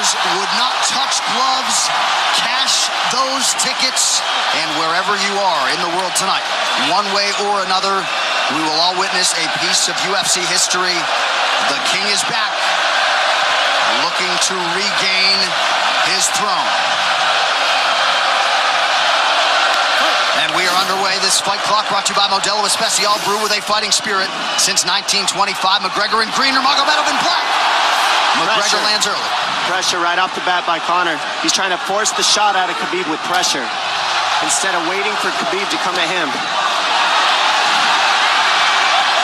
Viewers would not touch gloves, cash those tickets, and wherever you are in the world tonight, one way or another, we will all witness a piece of UFC history. The King is back, looking to regain his throne. And we are underway. This fight clock brought to you by Modelo Especial, brew with a fighting spirit since 1925. McGregor in green, Nurmagomedov in black. McGregor lands early. Pressure right off the bat by Conor. He's trying to force the shot out of Khabib with pressure instead of waiting for Khabib to come at him.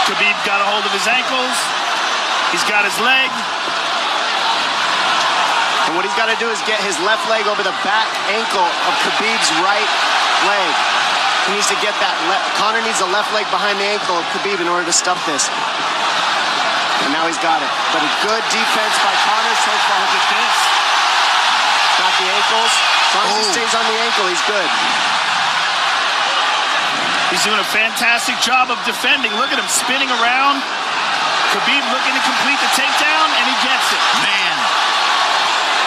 Khabib got a hold of his ankles. He's got his leg. And what he's got to do is get his left leg over the back ankle of Khabib's right leg. He needs to get that Conor needs the left leg behind the ankle of Khabib in order to stop this. And now he's got it. But a good defense by Conor so far. Defense. Got the ankles. As long as he stays on the ankle, he's good. He's doing a fantastic job of defending. Look at him spinning around. Khabib looking to complete the takedown, and he gets it. Man.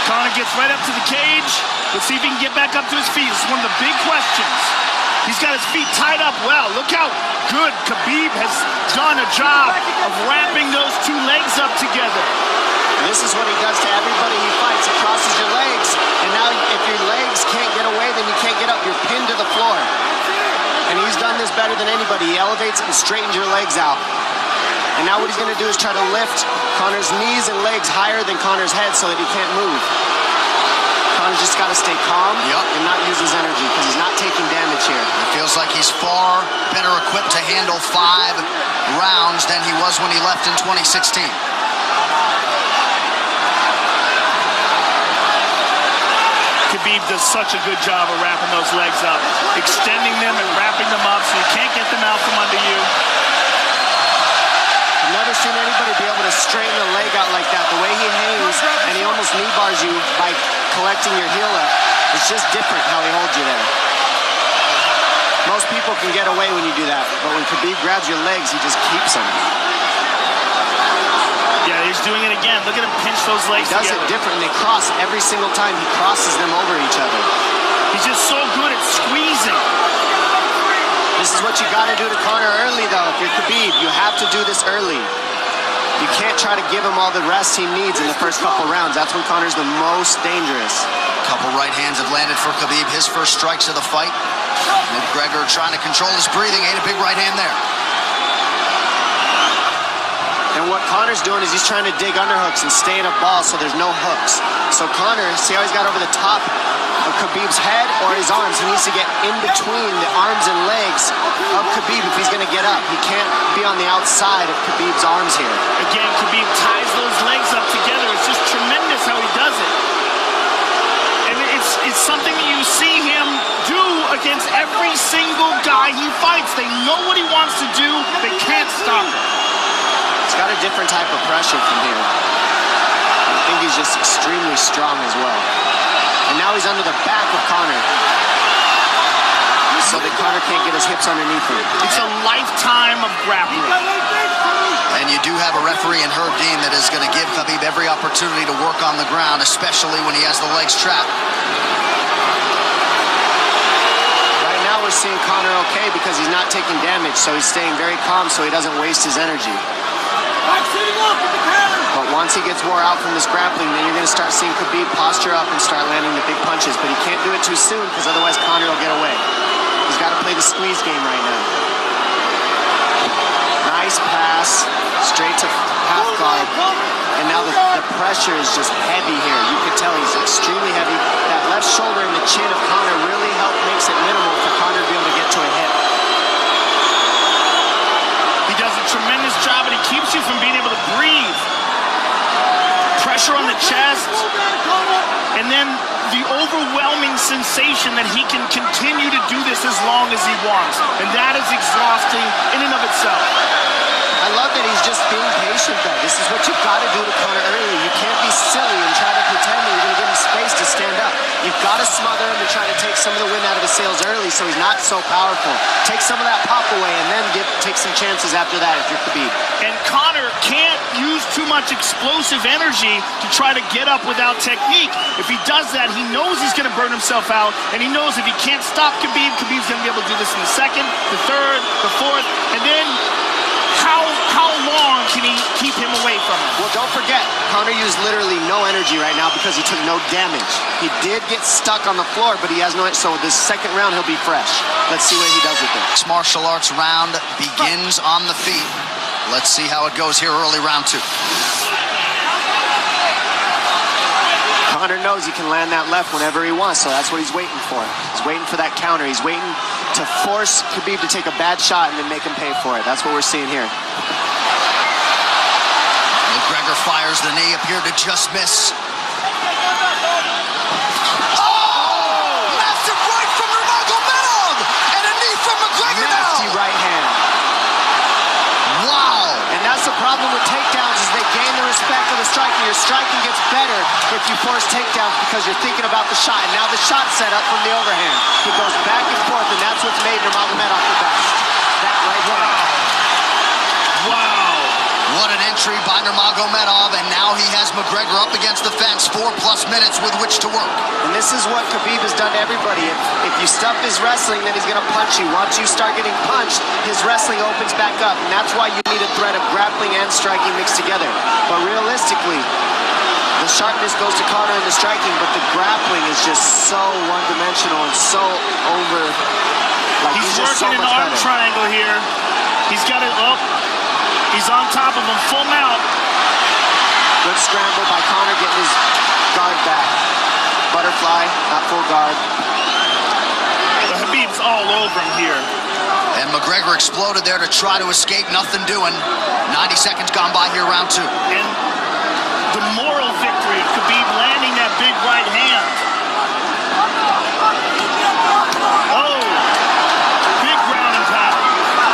Conor gets right up to the cage. Let's see if he can get back up to his feet. It's one of the big questions. He's got his feet tied up well. Look how good Khabib has done a job of wrapping those two legs up together. This is what he does to everybody he fights. He crosses your legs, and now if your legs can't get away, then you can't get up. You're pinned to the floor. And he's done this better than anybody. He elevates and straightens your legs out. And now what he's going to do is try to lift Conor's knees and legs higher than Conor's head so that he can't move. Conor's just got to stay calm and not use his energy because he's not taking damage here. It feels like he's far better equipped to handle 5 rounds than he was when he left in 2016. Khabib does such a good job of wrapping those legs up, extending them and wrapping them up so you can't get them out from under you. I've never seen anybody be able to straighten a leg out like that. The way he hangs and he almost knee bars you by collecting your heel up. It's just different how he holds you there. Most people can get away when you do that, but when Khabib grabs your legs, he just keeps them. Yeah, he's doing it again. Look at him pinch those legs together. He does it different. They cross every single time. He crosses them over each other. He's just so good at squeezing. This is what you got to do to Conor early, though. If you're Khabib, you have to do this early. You can't try to give him all the rest he needs in the first couple rounds. That's when Conor's the most dangerous. Couple right hands have landed for Khabib. His first strikes of the fight. McGregor trying to control his breathing. Ate a big right hand there. And what Conor's doing is he's trying to dig underhooks and stay in a ball so there's no hooks. So Conor, see how he's got over the top of Khabib's head or his arms? He needs to get in between the arms and legs of Khabib if he's going to get up. He can't be on the outside of Khabib's arms here. Again, Khabib ties those legs up together. It's just tremendous how he does it. And it's something that you see him do against every single guy he fights. They know what he wants to do. They can't stop him. He's got a different type of pressure from here. I think he's just extremely strong as well. And now he's under the back of Conor. So that Conor can't get his hips underneath him. It's a lifetime of grappling. And you do have a referee in Herb Dean that is going to give Khabib every opportunity to work on the ground, especially when he has the legs trapped. Right now we're seeing Conor okay because he's not taking damage, so he's staying very calm so he doesn't waste his energy. But once he gets wore out from this grappling, then you're going to start seeing Khabib posture up and start landing the big punches. But he can't do it too soon because otherwise Conor will get away. He's got to play the squeeze game right now. Nice pass, straight to half guard. And now the pressure is just heavy here. You can tell he's extremely heavy. That left shoulder and the chin of Conor really makes it minimal for Conor to be able to get to a hip. He does a tremendous job, and he keeps you from being able to breathe. Pressure on the chest, and then the overwhelming sensation that he can continue to do this as long as he wants. And that is exhausting in and of itself. I love that he's just being patient, though. This is what you've got to do to Conor early. You can't be silly and try to pretend that you're going to give him space to stand up. You've got to smother him and try to take some of the wind out of his sails early so he's not so powerful. Take some of that pop away and then take some chances after that if you're Khabib. And Conor can't use too much explosive energy to try to get up without technique. If he does that, he knows he's going to burn himself out, and he knows if he can't stop Khabib, Khabib's going to be able to do this in the second, the third, the fourth, and then how long can he keep him away from him? Well, don't forget, Conor used literally no energy right now because he took no damage. He did get stuck on the floor, but he has no, so this second round he'll be fresh. Let's see what he does with it. This martial arts round begins on the feet. Let's see how it goes here early round 2. Conor knows he can land that left whenever he wants, so that's what he's waiting for. He's waiting for that counter. He's waiting to force Khabib to take a bad shot and then make him pay for it. That's what we're seeing here. McGregor fires the knee, appeared to just miss. Massive right from Nurmagomedov! And a knee from McGregor now! Nasty right hand. Wow! And that's the problem with takedowns, is they gain the respect of the striking. Your striking gets better if you force takedowns because you're thinking about the shot. And now the shot's set up from the overhand. He goes back and forth, and that's what's made Nurmagomedov the best. That right hand. Wow. What an entry by Nurmagomedov, and now he has McGregor up against the fence, 4+ minutes with which to work. And this is what Khabib has done to everybody. If you stuff his wrestling, then he's going to punch you. Once you start getting punched, his wrestling opens back up, and that's why you need a threat of grappling and striking mixed together. But realistically, the sharpness goes to Conor in the striking, but the grappling is just so one-dimensional and so over. Like He's just working so an much arm better. triangle here. He's got it up. He's on top of him, full mount. Good scramble by Conor, getting his guard back. Butterfly, not full guard. Habib's all over him here. And McGregor exploded there to try to escape, nothing doing. 90 seconds gone by here, round 2. And the moral victory of Khabib landing that big right hand. Oh, big ground and pound.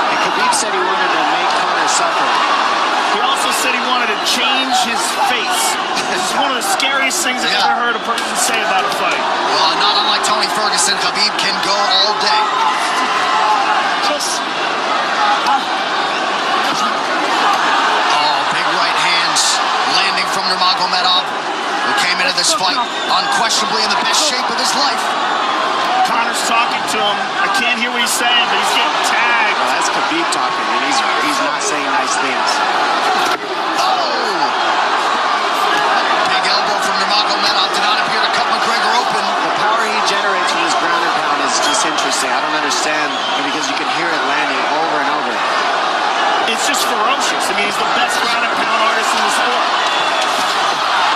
And Khabib said he wanted to make Conor suffer. He also said he wanted to change his face. This is one of the scariest things I've ever heard a person say about a fight. Well, not unlike Tony Ferguson, Habib can go all day. Oh, big right hands landing from Nurmagomedov, who came into this fight unquestionably in the best shape of his life. Conor's talking to him. I can't hear what he's saying, but he's getting tagged. Well, that's Khabib talking, and he's not saying nice things. Oh! Big elbow from Nurmagomedov did not appear to cut McGregor open. The power he generates from his ground and pound is just interesting. I don't understand, because you can hear it landing over and over. It's just ferocious. I mean, he's the best ground and pound artist in the sport.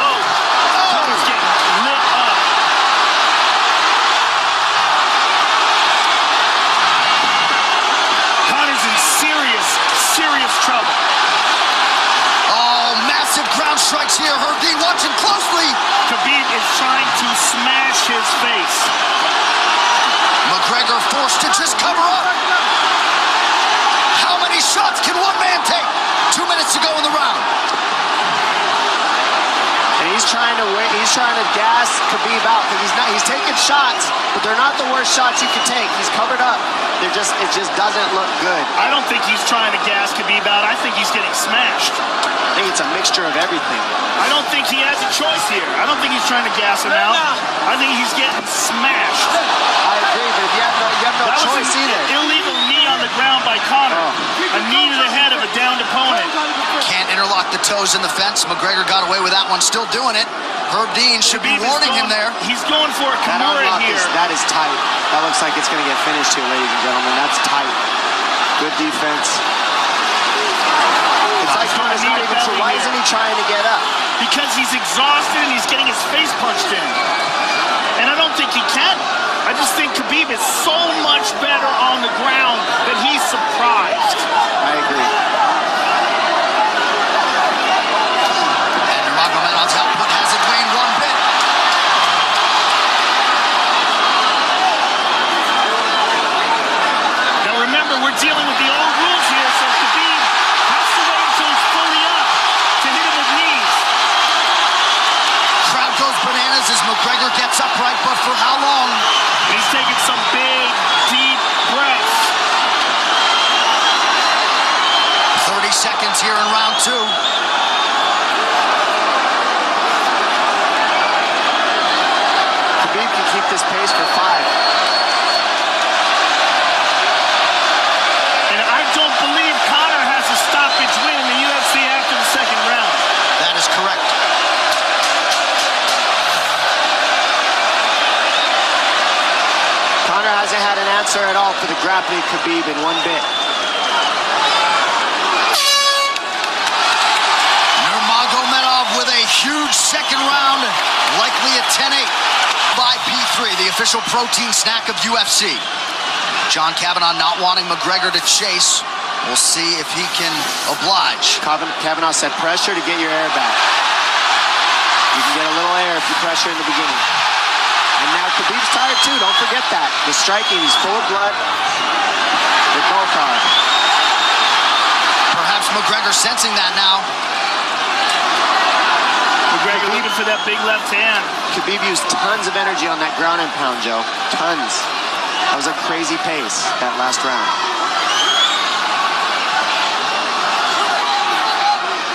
Oh, Conor's getting lit up. Conor's in serious trouble. Oh, massive ground strikes here. Herdy watching closely. Khabib is trying to smash his face. McGregor forced to just cover up. How many shots can one man take? 2 minutes to go in the round. And he's trying to win. He's trying to gas Khabib out, because he's taking shots, but they're not the worst shots you can take. He's covered up. It just doesn't look good. I don't think he's trying to gas Khabib out. I think he's getting smashed. I think it's a mixture of everything. I don't think he has a choice here. I don't think he's trying to gas him out. I think he's getting smashed. I agree, but you have no That choice was an either. illegal knee on the ground by Conor. A knee to the head of a downed opponent. Can't interlock the toes in the fence. McGregor got away with that one, still doing it. Herb Dean should be warning him there. He's going for a That Kimura unlock here. that is tight. That looks like it's going to get finished here, ladies and gentlemen. That's tight. Good defense. It's like Conor's not even sure. Why isn't he trying to get up? Because he's exhausted and he's getting his face punched in. And I don't think he can. I just think Khabib is so much better on the ground that he's surprised. I agree. And Nurmagomedov's output hasn't waned one bit. Now remember, we're dealing with the old rules here, so Khabib has to wait until he's fully up to hit him with knees. Crowd goes bananas as McGregor gets upright, but for how long? He's taking some big, deep breaths. 30 seconds here in round 2. this pace for 5. And I don't believe Conor has a stoppage win in the UFC after the second round. That is correct. Conor hasn't had an answer at all for the grappling Khabib in one bit. Nurmagomedov with a huge second round, likely a 10-8 by P3, the official protein snack of UFC. John Kavanagh not wanting McGregor to chase. We'll see if he can oblige. Kavanagh said pressure to get your air back. You can get a little air if you pressure in the beginning. And now Khabib's tired too, don't forget that. The striking, he's full of blood. They both are. Perhaps McGregor sensing that now. McGregor looking for that big left hand. Khabib used tons of energy on that ground and pound, Joe. Tons. That was a crazy pace, that last round.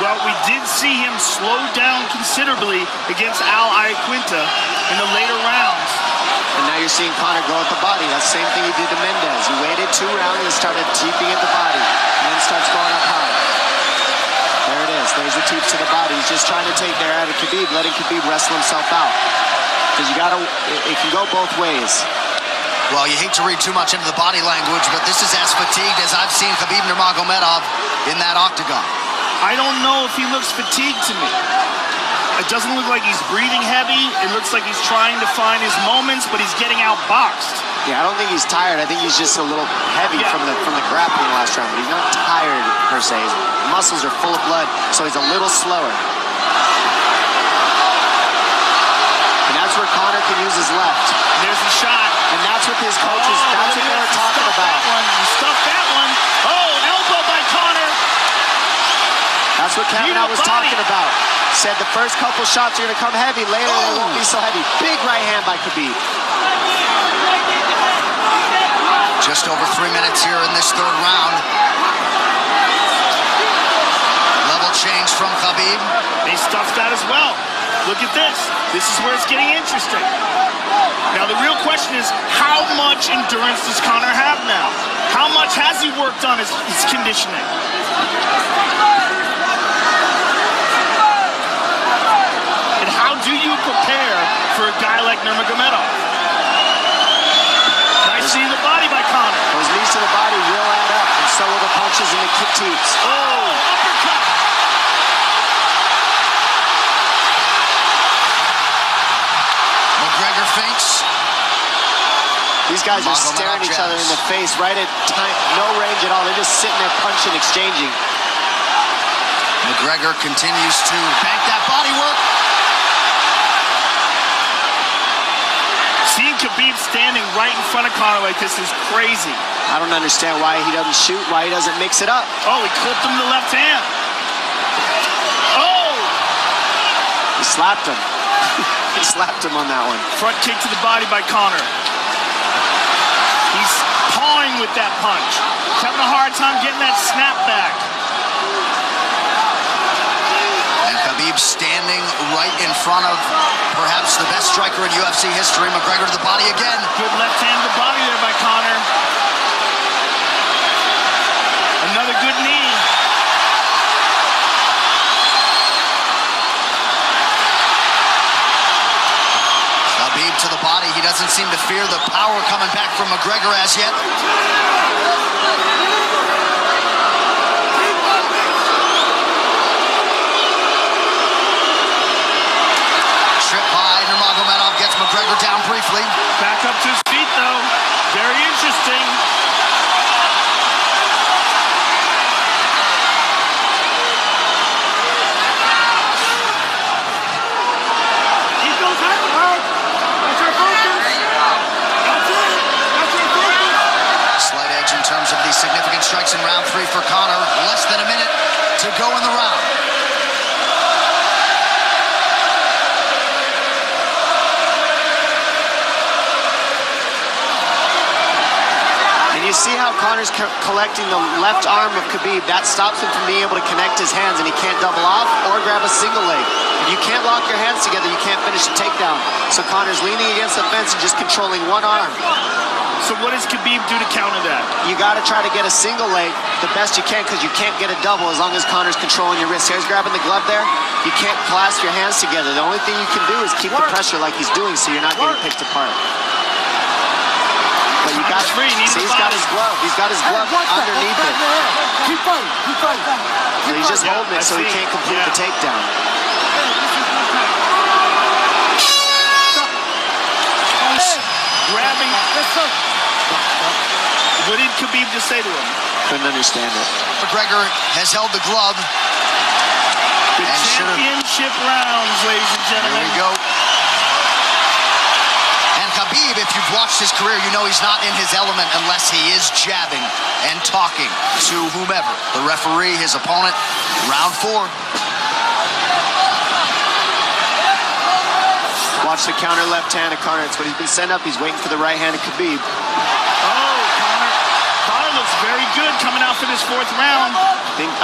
Well, we did see him slow down considerably against Al Iaquinta in the later rounds. And now you're seeing Conor go at the body. That's the same thing he did to Mendez. He waited 2 rounds and started teeping at the body. And then starts going up high. There it is. There's the teeps to the body. He's just trying to take their out of Khabib, letting Khabib wrestle himself out. Because you gotta, it can go both ways. Well, you hate to read too much into the body language, but this is as fatigued as I've seen Habib Nurmagomedov in that octagon. I don't know if he looks fatigued to me. It doesn't look like he's breathing heavy. It looks like he's trying to find his moments, but he's getting outboxed. Yeah, I don't think he's tired. I think he's just a little heavy from the grappling last round, but he's not tired per se. His muscles are full of blood, so he's a little slower. And that's where Conor can use his left. There's the shot. And that's what his coaches, that's what they were talking about. He stuffed that one. Oh, elbow by Conor. That's what Kavanagh was talking about. Said the first couple shots are going to come heavy. Later, they won't be so heavy. Big right hand by Khabib. Just over 3 minutes here in this third round. Level change from Habib. They stuffed that as well. Look at this. This is where it's getting interesting. Now, the real question is, how much endurance does Conor have now? How much has he worked on his conditioning? And how do you prepare for a guy like Nurmagomedov? Nice seeing the body by Conor. Those knees to the body will add up, and so will the punches and the kick teeps. Oh, uppercut. McGregor feints. These guys are staring each other in the face right at time, no range at all. They're just sitting there punching, exchanging. McGregor continues to bank that body work. Seeing Khabib standing right in front of Conor like this is crazy. I don't understand why he doesn't shoot, why he doesn't mix it up. Oh, he clipped him to the left hand. Oh! He slapped him. He slapped him on that one. Front kick to the body by Conor. He's pawing with that punch. He's having a hard time getting that snap back. And Khabib standing right in front of perhaps the best striker in UFC history. McGregor to the body again. Good left hand to the body there by Conor. Another good knee. Khabib to the body. He doesn't seem to fear the power coming back from McGregor as yet. Trip by Nurmagomedov gets McGregor down briefly. Back up to his feet though. Very interesting. Slight edge in terms of the significant strikes in round 3 for Conor. Less than a minute to go in the round. And you see how Conor's collecting the left arm of Khabib. That stops him from being able to connect his hands, and he can't double off or grab a single leg. If you can't lock your hands together, you can't finish the takedown. So So Conor's leaning against the fence and just controlling one arm. So what does Khabib do to counter that? You got to try to get a single leg the best you can, because you can't get a double as long as Conor's controlling your wrist. Here's grabbing the glove there. You can't clasp your hands together. The only thing you can do is keep the pressure like he's doing so you're not getting picked apart. But you got see, he's got his glove. He's got his glove underneath it. Keep fighting. Keep fighting. So he's just holding it so he can't complete the takedown. Grabbing. What did Khabib just say to him? Couldn't understand it. McGregor has held the glove. The championship rounds, ladies and gentlemen. There we go. And Khabib, if you've watched his career, you know he's not in his element unless he is jabbing and talking to whomever. The referee, his opponent, round 4. Watch the counter left hand of Conor. It's what he's been set up. He's waiting for the right hand of Khabib. Oh, Conor looks very good coming out for this 4th round.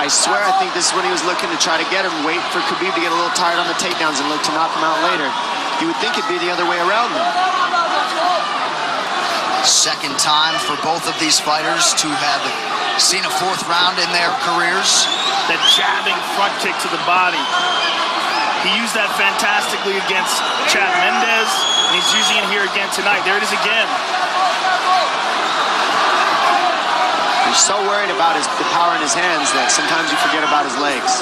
I swear, I think this is when he was looking to try to get him, wait for Khabib to get a little tired on the takedowns and look to knock him out later. You would think it'd be the other way around, though. Second time for both of these fighters to have seen a 4th round in their careers. That jabbing front kick to the body. He used that fantastically against Chad Mendes, and he's using it here again tonight. There it is again. He's so worried about the power in his hands that sometimes you forget about his legs.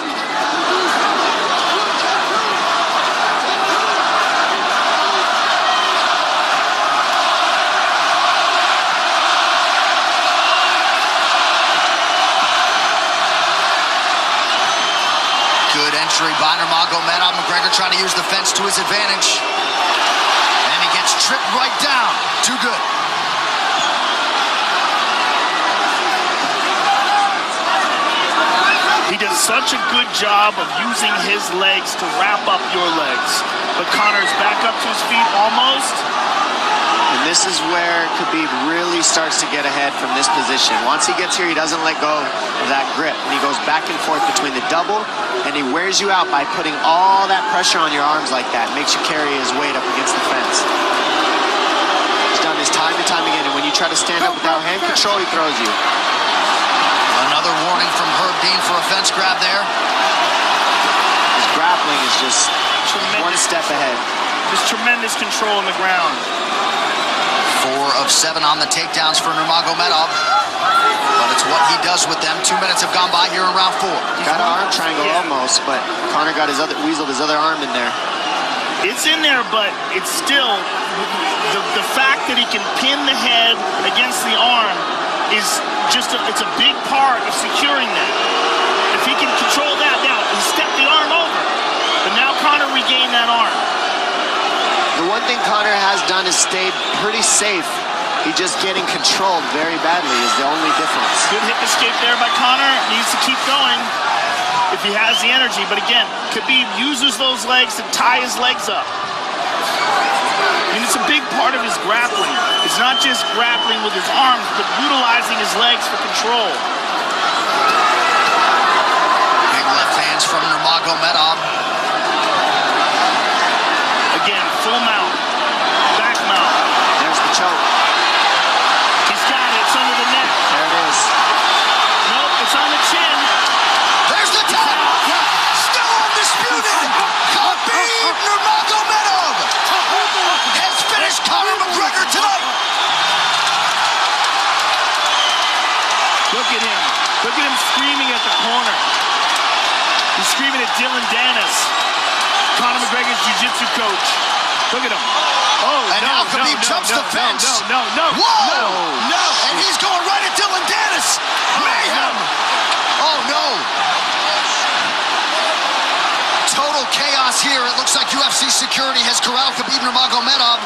Good entry by Nurmagomedov. McGregor trying to use the fence to his advantage. And he gets tripped right down. Too good. He does such a good job of using his legs to wrap up your legs. But Conor's back up to his feet almost. And this is where Khabib really starts to get ahead from this position. Once he gets here, he doesn't let go of that grip. And he goes back and forth between the double, and he wears you out by putting all that pressure on your arms like that. Makes you carry his weight up against the fence. He's done this time and time again, and when you try to stand up without hand control, he throws you. Another warning from Herb Dean for a fence grab there. His grappling is just one step ahead. Just tremendous control on the ground. 4 of 7 on the takedowns for Nurmagomedov. But it's what he does with them. 2 minutes have gone by here in round 4. Got an arm triangle almost, but Conor got weaseled his other arm in there. It's in there, but it's still the fact that he can pin the head against the arm is just it's a big part of securing that. If he can control that, now he stepped the arm over, but now Conor regained that arm. The one thing Conor has done is stayed pretty safe. He's just getting controlled very badly is the only difference. Good hip escape there by Conor. Needs to keep going if he has the energy. But again, Khabib uses those legs to tie his legs up. I mean, it's a big part of his grappling. It's not just grappling with his arms, but utilizing his legs for control. Big left hands from Nurmagomedov. Again, full mount, back mount. There's the choke. He's got it. It's under the neck. There it is. Nope, it's on the chin. There's the tap. Still undisputed. Habib Nurmagomedov has finished Conor McGregor tonight. Look at him. Look at him screaming at the corner. He's screaming at Dylan Dennis, Conor McGregor's jiu-jitsu coach. Look at him. Oh, and now Khabib jumps the fence. No. Whoa! No! And he's going right at Dylan Dennis. Mayhem! Oh, no. Total chaos here. It looks like UFC security has corralled Habib Nurmagomedov.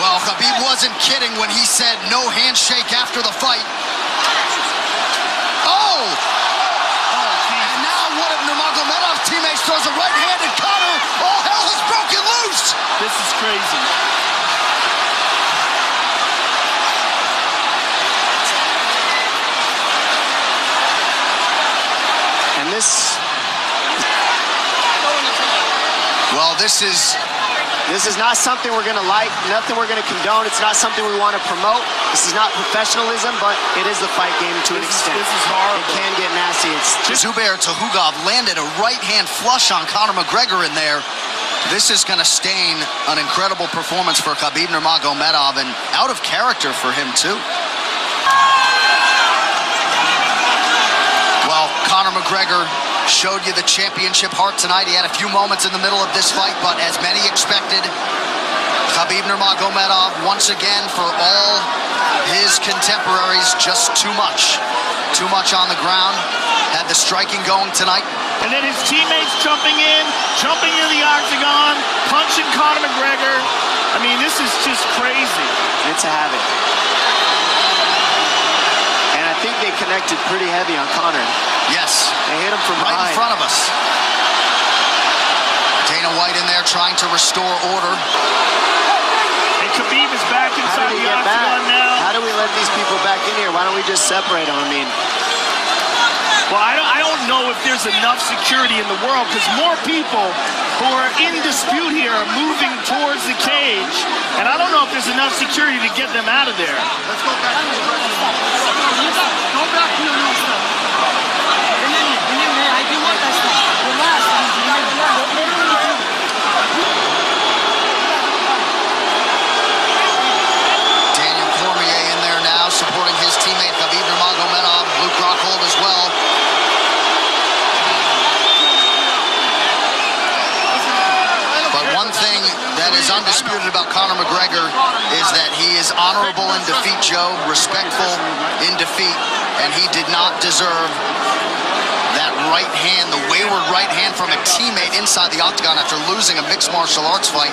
Well, Habib wasn't kidding when he said no handshake after the fight. Oh! And now one of Nurmagomedov's teammates throws a right hand at Conor. All hell has broken loose! This is crazy. And this Well, this is not something we're going to like, nothing we're going to condone. It's not something we want to promote. This is not professionalism, but it is the fight game to an extent. This is horrible. It can get nasty. Zubair Tukhugov landed a right-hand flush on Conor McGregor in there. This is going to stain an incredible performance for Habib Nurmagomedov, and out of character for him, too. Well, Conor McGregor showed you the championship heart tonight. He had a few moments in the middle of this fight, but as many expected, Habib Nurmagomedov, once again, for all his contemporaries, just too much. Too much on the ground. Had the striking going tonight. And then his teammates jumping in the octagon, punching Conor McGregor. I mean, this is just crazy. It's a habit. And I think they connected pretty heavy on Conor. Yes. They hit him from right behind. in front of us. Dana White in there trying to restore order. And Khabib is back inside the octagon now. How do we let these people back in here? Why don't we just separate them? I mean, well, I don't know if there's enough security in the world, because more people who are in dispute here are moving towards the cage, and I don't know if there's enough security to get them out of there. Let's go back. Go back to your room, sir. I do want that stuff. Relax. Daniel Cormier in there now, supporting his teammate Habib Nurmagomedov. Luke Rockhold as well. But one thing that is undisputed about Conor McGregor is that he is honorable in defeat, Joe, respectful in defeat, and he did not deserve that right hand, the wayward right hand from a teammate inside the octagon after losing a mixed martial arts fight.